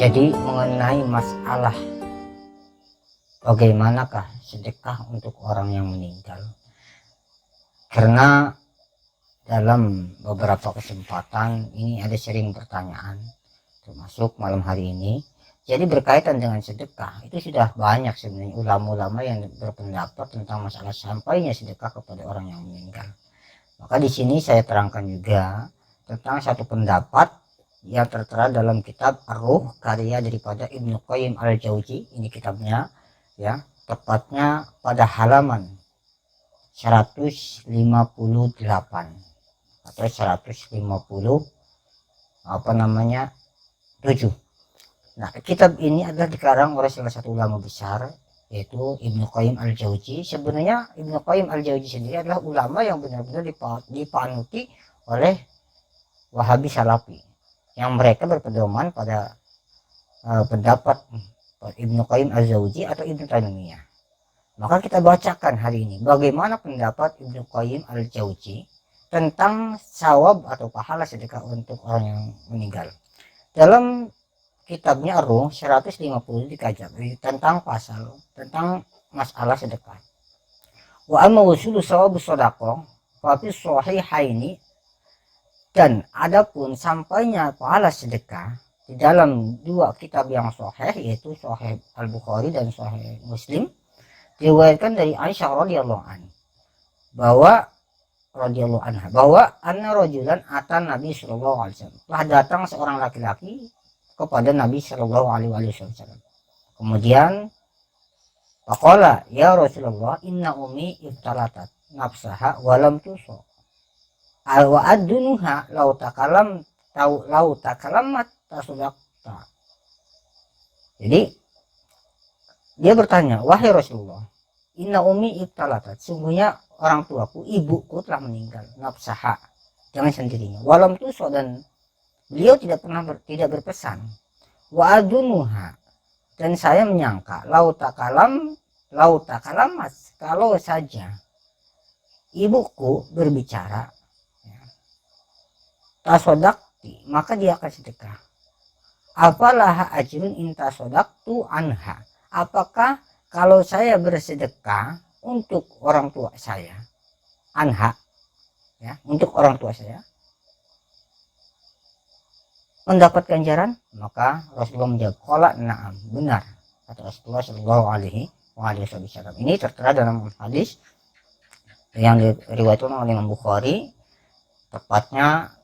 Jadi mengenai masalah bagaimanakah sedekah untuk orang yang meninggal, karena dalam beberapa kesempatan ini ada sering pertanyaan, termasuk malam hari ini. Jadi berkaitan dengan sedekah itu sudah banyak sebenarnya ulama-ulama yang berpendapat tentang masalah sampainya sedekah kepada orang yang meninggal. Maka di sini saya terangkan juga tentang satu pendapat yang tertera dalam kitab Ar-Ruh karya daripada Ibnu Qayyim Al-Jauzi. Ini kitabnya ya, tepatnya pada halaman 158 atau 150 7. Nah, kitab ini adalah dikarang oleh salah satu ulama besar, yaitu Ibnu Qayyim Al-Jauzi. Sebenarnya Ibnu Qayyim Al-Jauzi sendiri adalah ulama yang benar-benar dipanuti oleh Wahabi Salafi, yang mereka berpedoman pada pendapat Ibnu Qayyim Al-Jauzi atau Ibnu Taimiyah. Maka kita bacakan hari ini bagaimana pendapat Ibnu Qayyim Al-Jauzi tentang sawab atau pahala sedekah untuk orang yang meninggal. Dalam kitabnya Ar-Ruh 150 dikajar tentang pasal tentang masalah sedekah. Wa amma usulu sawab sedekah fa fi sahihaini, dan adapun sampainya pahala sedekah di dalam dua kitab yang sahih, yaitu Sahih Al-Bukhari dan Sahih Muslim, diriwayatkan dari Aisyah radhiyallahu anha bahwa anna rajulan atan Nabi sallallahu alaihi wasallam, telah datang seorang laki-laki kepada Nabi Shallallahu Alaihi Wasallam. Kemudian faqala ya Rasulullah, inna ummi iftalatat nafsaha walam tuso wa adunuha lau takalammat tasudakta. Jadi dia bertanya, wahai Rasulullah, inna ummi iftalatat, sungguhnya orang tuaku, ibuku telah meninggal, nafsaha, dengan sendirinya, walam tuso, dan beliau tidak berpesan, wa adunuha, dan saya menyangka lau takalamat, kalau saja ibuku berbicara, tasodakti, maka dia akan sedekah. Apalah ajrun in tasodaktu anha, apakah kalau saya bersedekah untuk orang tua saya, anha, ya, untuk orang tua saya, mendapat ganjaran? Maka Rasulullah menjawab, qala na'am, benar, kata Rasulullah sallallahu alaihi wasallam. Ini tertera dalam hadis yang diriwayatkan oleh Imam Bukhari, tepatnya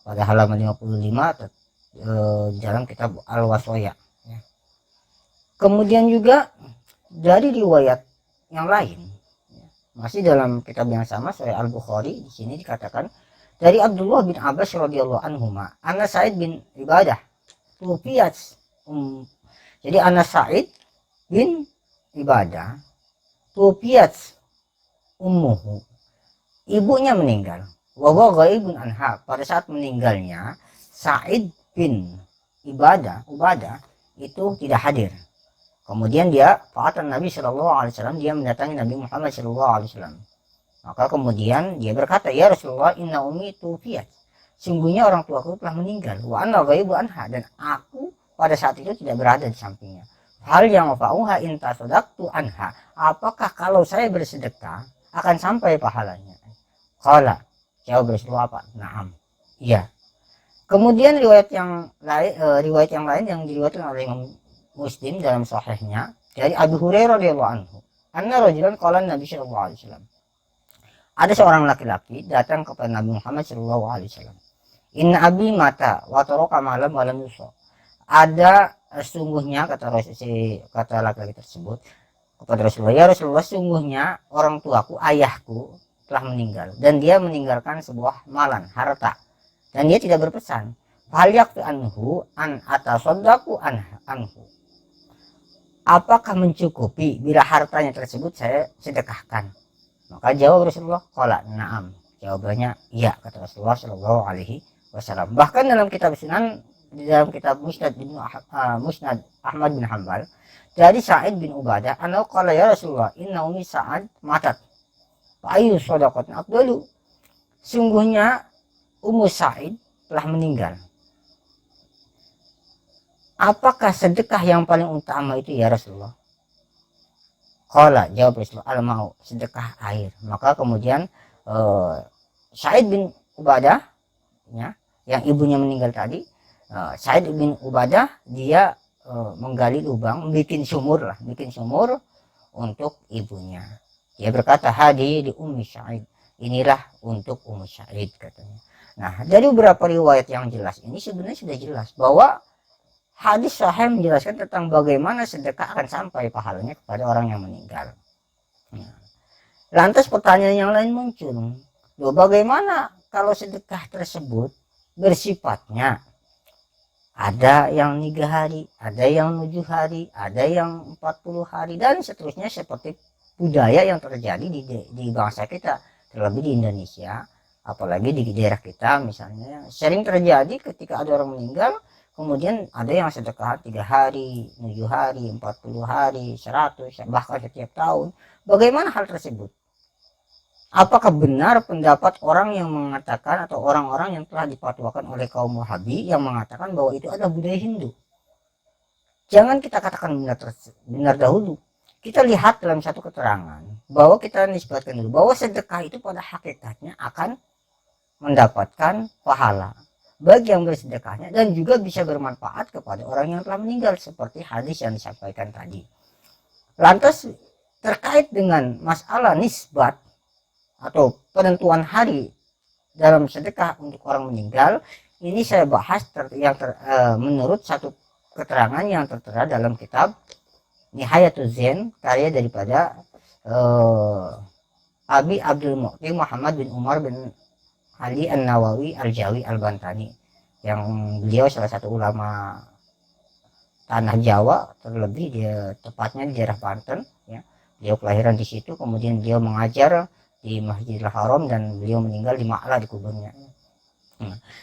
pada halaman 55 dalam kitab Al-Wasaya. Kemudian juga dari riwayat yang lain, masih dalam kitab yang sama, Sahih Al-Bukhari, di sini dikatakan dari Abdullah bin Abbas radhiyallahu anhuma, anna Sa'id bin Ibadah tufiyat. Jadi anna Sa'id bin Ibadah tufiyat ummuhu, ibunya meninggal, wa huwa ghaibun anha, pada saat meninggalnya Sa'id bin Ubadah itu tidak hadir. Kemudian dia fa'atan Nabi sallallahu alaihi wasallam, dia mendatangi Nabi Muhammad sallallahu alaihi wasallam. Maka kemudian dia berkata, ya Rasulullah, inna ummi tufiyat, sungguhnya orang tuaku telah meninggal, wa anna ghaibu anha, dan aku pada saat itu tidak berada di sampingnya. Hal yang fa'uha in tasodaktu anha, apakah kalau saya bersedekah akan sampai pahalanya? Qala, jawab Rasulullah, apa? Naam, iya. Kemudian riwayat yang lain yang diriwayatkan oleh Imam Muslim dalam sahihnya dari Abu Hurairah radhiyallahu anhu, anna rajulan qala Nabi sallallahu alaihi wasallam, ada seorang laki-laki datang kepada Nabi Muhammad sallallahu alaihi wasallam, inna abi mata wa taraka malam wa lam yusa, ada sungguhnya, kata laki-laki tersebut kepada Rasulullah, ya Rasulullah, sungguhnya orang tuaku, ayahku telah meninggal, dan dia meninggalkan sebuah malan, harta, dan dia tidak berpesan. Hal yakfi anhu an atasaddaqu anhu, apakah mencukupi bila hartanya tersebut saya sedekahkan? Maka jawab Rasulullah, qala na'am, jawabannya iya, kata Rasulullah sallallahu alaihi wasallam. Bahkan dalam kitab Sunan, di dalam kitab Musnad Ahmad bin Hanbal dari Sa'id bin Ubadah, anna qala ya Rasulullah, inna ummi Sa'ad matat, fa ayyu shadaqatin afdalu, sungguhnya Ummu Sa'id telah meninggal, apakah sedekah yang paling utama itu ya Rasulullah? Qala, jawab Rasulullah, al-mau, sedekah air. Maka kemudian Sa'id bin Ubadah, ya, yang ibunya meninggal tadi, Sa'id bin Ubadah, dia menggali lubang, bikin sumur untuk ibunya. Dia berkata, hadi di Ummi Sa'id, inilah untuk Ummi Sa'id, katanya. Nah, dari beberapa riwayat yang jelas ini sebenarnya sudah jelas bahwa hadis sahih menjelaskan tentang bagaimana sedekah akan sampai pahalanya kepada orang yang meninggal. Nah, lantas pertanyaan yang lain muncul, loh, bagaimana kalau sedekah tersebut bersifatnya ada yang 3 hari, ada yang 7 hari, ada yang 40 hari, dan seterusnya, seperti budaya yang terjadi di bangsa kita, terlebih di Indonesia, apalagi di daerah kita misalnya, sering terjadi ketika ada orang meninggal, kemudian ada yang sedekah 3 hari, 7 hari, 40 hari, 100, bahkan setiap tahun. Bagaimana hal tersebut? Apakah benar pendapat orang yang mengatakan, atau orang-orang yang telah dipatwakan oleh kaum Wahabi yang mengatakan bahwa itu adalah budaya Hindu? Jangan kita katakan benar dahulu. Kita lihat dalam satu keterangan bahwa kita nisbatkan dulu bahwa sedekah itu pada hakikatnya akan mendapatkan pahala bagi yang bersedekahnya, dan juga bisa bermanfaat kepada orang yang telah meninggal, seperti hadis yang disampaikan tadi. Lantas terkait dengan masalah nisbat atau penentuan hari dalam sedekah untuk orang meninggal, ini saya bahas menurut satu keterangan yang tertera dalam kitab Nihayatul Zen, karya daripada Abi Abdul Mu'ti Muhammad bin Umar bin Ali An-Nawawi Al-Jawi Al-Bantani, yang beliau salah satu ulama tanah Jawa, terlebih dia tepatnya di daerah Banten, ya. Beliau kelahiran di situ, kemudian beliau mengajar di Masjidil Haram, dan beliau meninggal di Ma'la, di kuburnya.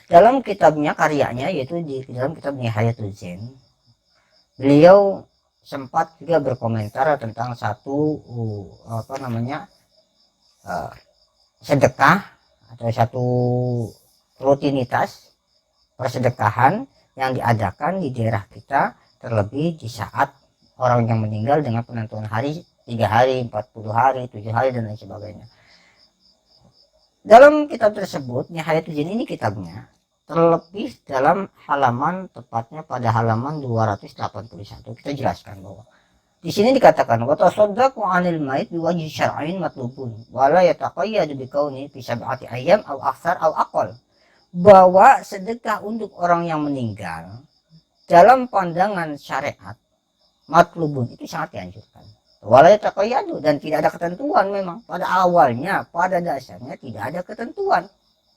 Dalam kitabnya, karyanya, yaitu di dalam kitab Nihayatul Zen, beliau sempat juga berkomentar tentang satu sedekah atau satu rutinitas persedekahan yang diadakan di daerah kita, terlebih di saat orang yang meninggal dengan penentuan hari 3 hari, 40 hari, 7 hari, dan lain sebagainya. Dalam kitab tersebut, Nihayatul Zen ini kitabnya, terlebih dalam halaman, tepatnya pada halaman 281, kita jelaskan bahwa di sini dikatakan wa tasaddaqu 'anil mayit biwajhi syar'in matlubun wa la yataqayyadu biqauni fi sab'ati ayyam aw aktsar aw aqall, bahwa sedekah untuk orang yang meninggal dalam pandangan syariat matlubun itu sangat dianjurkan, wala yataqayyadu, dan tidak ada ketentuan. Memang pada awalnya, pada dasarnya tidak ada ketentuan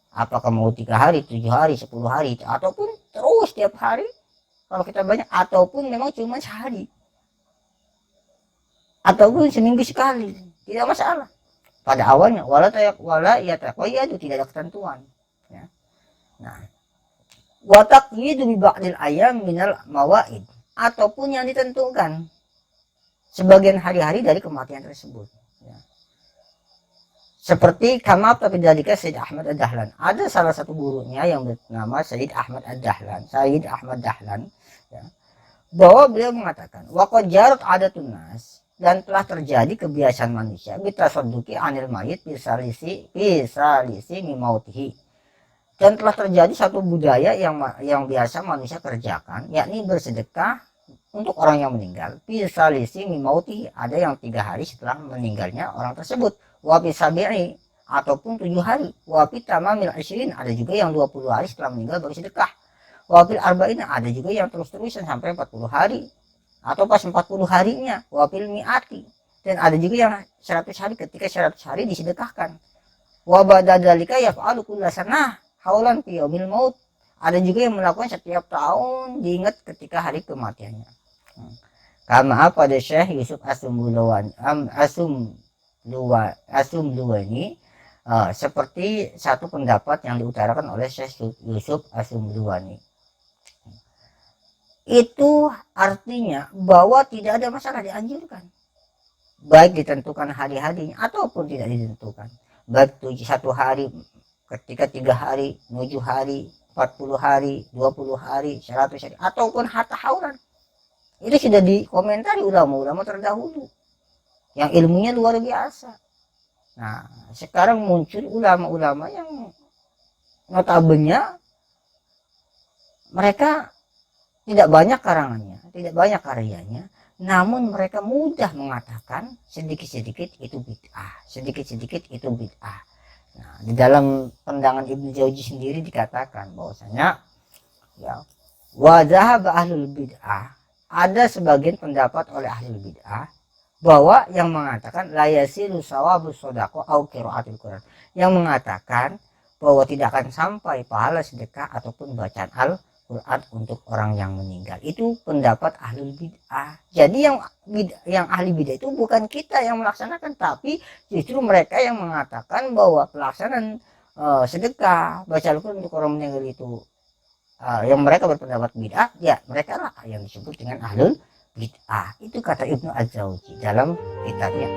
apakah mau 3 hari, 7 hari, 10 hari, ataupun terus tiap hari kalau kita banyak, ataupun memang cuma sehari, ataupun seminggu sekali, tidak masalah. Pada awalnya wala yataqayyadu, tidak ada ketentuan, ya. Nah, wa taqyidu bi ba'dil ayyam minal mawaid, ataupun yang ditentukan sebagian hari-hari dari kematian tersebut, ya. Seperti kama tapi dalika Sayyid Ahmad Ad-Dahlan, ada salah satu gurunya yang bernama Sayyid Ahmad Dahlan, ya, bahwa beliau mengatakan waqad jarat adatun nas, dan telah terjadi kebiasaan manusia bitasadduqi anil mayit bisalisi mimautihi, dan telah terjadi satu budaya yang biasa manusia kerjakan, yakni bersedekah untuk orang yang meninggal bisalisi mimautihi, ada yang 3 hari setelah meninggalnya orang tersebut, wa bisabi'i, ataupun 7 hari, wa bitamamil 20, ada juga yang 20 hari setelah meninggal baru sedekah, wa bil arba'in, ada juga yang terus-terusan sampai 40 hari atau pas 40 harinya, wa bil mi'ati, dan ada juga yang 100 hari, ketika 100 hari disedekahkan, wa ba'da dzalika yaf'alu kullasanah haulan fi yaumil maut, ada juga yang melakukan setiap tahun diingat ketika hari kematiannya. Kama pada Syekh Yusuf Asumluwani, seperti satu pendapat yang diutarakan oleh Syekh Yusuf Asumluwani. Itu artinya bahwa tidak ada masalah, dianjurkan, baik ditentukan hari-harinya ataupun tidak ditentukan, baik 1 hari, ketika 3 hari, 7 hari, 40 hari, 20 hari, 100 hari, ataupun hatta haulan. Itu sudah dikomentari ulama-ulama terdahulu yang ilmunya luar biasa. Nah, sekarang muncul ulama-ulama yang notabene mereka tidak banyak karangannya, tidak banyak karyanya, namun mereka mudah mengatakan sedikit-sedikit itu bid'ah, sedikit-sedikit itu bid'ah. Nah, di dalam pandangan Ibnu Jauzi sendiri dikatakan bahwasanya ya, wa dzahaba ahlul bid'ah, ada sebagian pendapat oleh ahlul bid'ah bahwa yang mengatakan la yasilu sawabus shadaqah au qiraatul Quran, yang mengatakan bahwa tidak akan sampai pahala sedekah ataupun bacaan Al-Quran untuk orang yang meninggal. Itu pendapat ahlul bid'ah. Jadi yang ahli bid'ah itu bukan kita yang melaksanakan, tapi justru mereka yang mengatakan bahwa pelaksanaan sedekah baca Al-Quran untuk orang meninggal itu yang mereka berpendapat bid'ah, ya mereka lah yang disebut dengan ahlul bid'ah. Itu kata Ibnu Az-Jauzi dalam kitabnya.